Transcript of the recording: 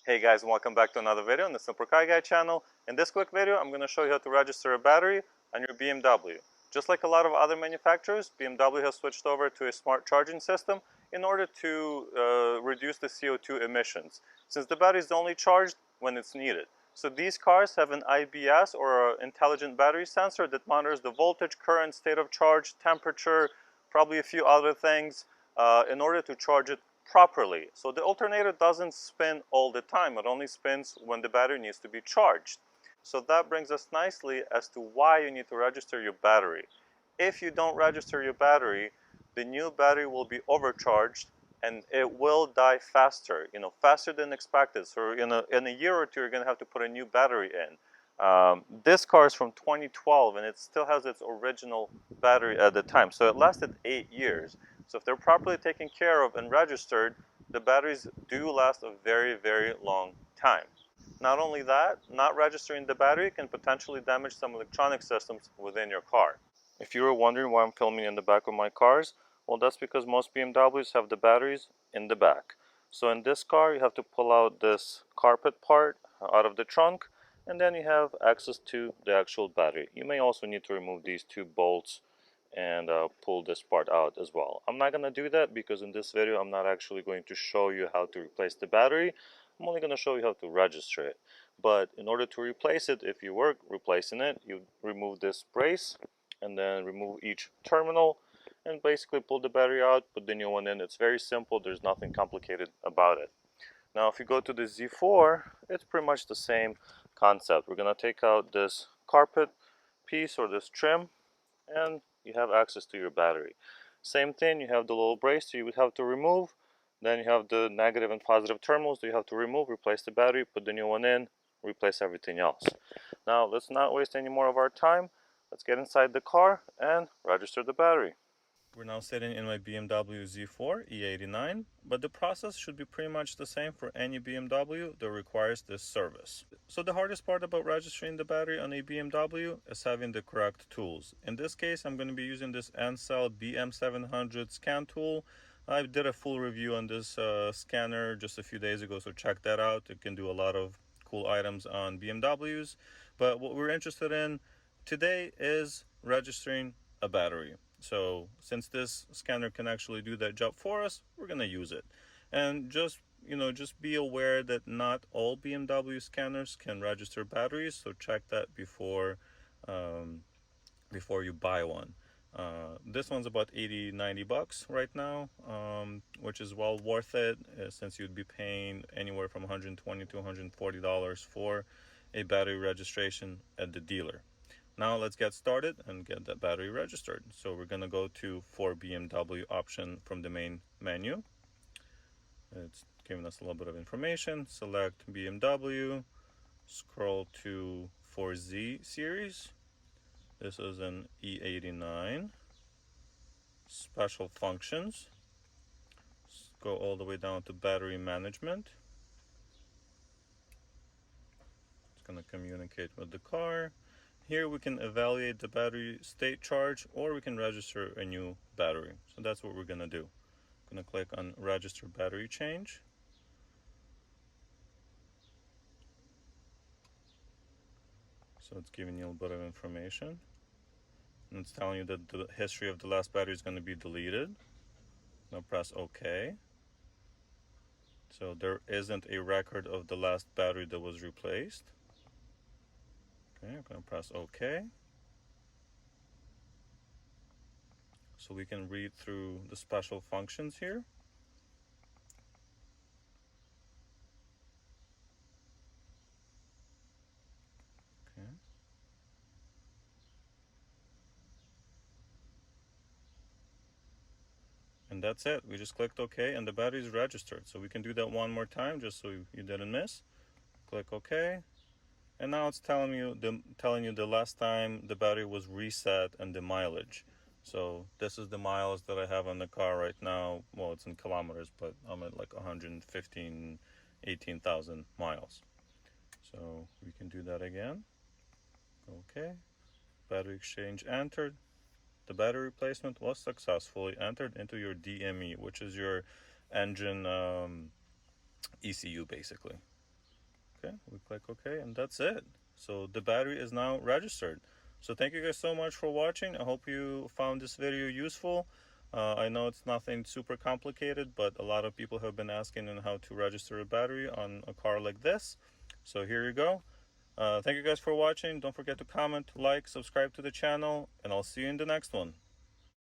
Hey guys, and welcome back to another video on the Simple Car Guy channel. In this quick video, I'm going to show you how to register a battery on your BMW. Just like a lot of other manufacturers, BMW has switched over to a smart charging system in order to reduce the CO2 emissions, since the battery is only charged when it's needed. So these cars have an IBS, or an intelligent battery sensor, that monitors the voltage, current, state of charge, temperature, probably a few other things, in order to charge it properly. So the alternator doesn't spin all the time. It only spins when the battery needs to be charged. So that brings us nicely as to why you need to register your battery. If you don't register your battery, the new battery will be overcharged and it will die faster, faster than expected. So in a year or two, you're going to have to put a new battery in. This car is from 2012 and it still has its original battery at the time. So it lasted 8 years. So if they're properly taken care of and registered, the batteries do last a very, very long time. Not only that, not registering the battery can potentially damage some electronic systems within your car. If you were wondering why I'm filming in the back of my cars, well, that's because most BMWs have the batteries in the back. So in this car, you have to pull out this carpet part out of the trunk, and then you have access to the actual battery. You may also need to remove these two bolts and pull this part out as well. I'm not going to do that because in this video I'm not actually going to show you how to replace the battery. I'm only going to show you how to register it. But in order to replace it, if you were replacing it, you remove this brace and then remove each terminal and basically pull the battery out, put the new one in. It's very simple. There's nothing complicated about it. Now if you go to the Z4, it's pretty much the same concept. We're going to take out this carpet piece or this trim, and you have access to your battery. Same thing, you have the little brace you would have to remove. Then you have the negative and positive terminals that you have to remove, replace the battery, put the new one in, replace everything else. Now let's not waste any more of our time. Let's get inside the car and register the battery. We're now sitting in my BMW Z4 E89, but the process should be pretty much the same for any BMW that requires this service. So the hardest part about registering the battery on a BMW is having the correct tools. In this case, I'm going to be using this Ansell BM700 scan tool. I did a full review on this scanner just a few days ago, so check that out. It can do a lot of cool items on BMWs, but what we're interested in today is registering a battery. So since this scanner can actually do that job for us, we're going to use it. And just be aware that not all BMW scanners can register batteries, so check that before you buy one. This one's about 80-90 bucks right now, which is well worth it, since you'd be paying anywhere from $120 to $140 for a battery registration at the dealer. Now let's get started and get that battery registered. So we're going to go to for BMW option from the main menu. It's giving us a little bit of information. Select BMW, scroll to 4Z series. This is an E89. Special functions. Go all the way down to battery management. It's going to communicate with the car. Here we can evaluate the battery state charge, or we can register a new battery. So that's what we're going to do. I'm going to click on register battery change. So it's giving you a little bit of information. And it's telling you that the history of the last battery is going to be deleted. Now press OK. So there isn't a record of the last battery that was replaced. Okay, I'm going to press OK. So we can read through the special functions here. Okay. And that's it. We just clicked OK and the battery is registered. So we can do that one more time just so you didn't miss. Click OK. And now it's telling you the last time the battery was reset and the mileage. So this is the miles that I have on the car right now. Well, it's in kilometers, but I'm at like 18,000 miles. So we can do that again. Okay. Battery exchange entered. The battery replacement was successfully entered into your DME, which is your engine ECU basically. Okay, we click OK, and that's it. So the battery is now registered. So thank you guys so much for watching. I hope you found this video useful. I know it's nothing super complicated, but a lot of people have been asking on how to register a battery on a car like this. So here you go. Thank you guys for watching. Don't forget to comment, like, subscribe to the channel, and I'll see you in the next one.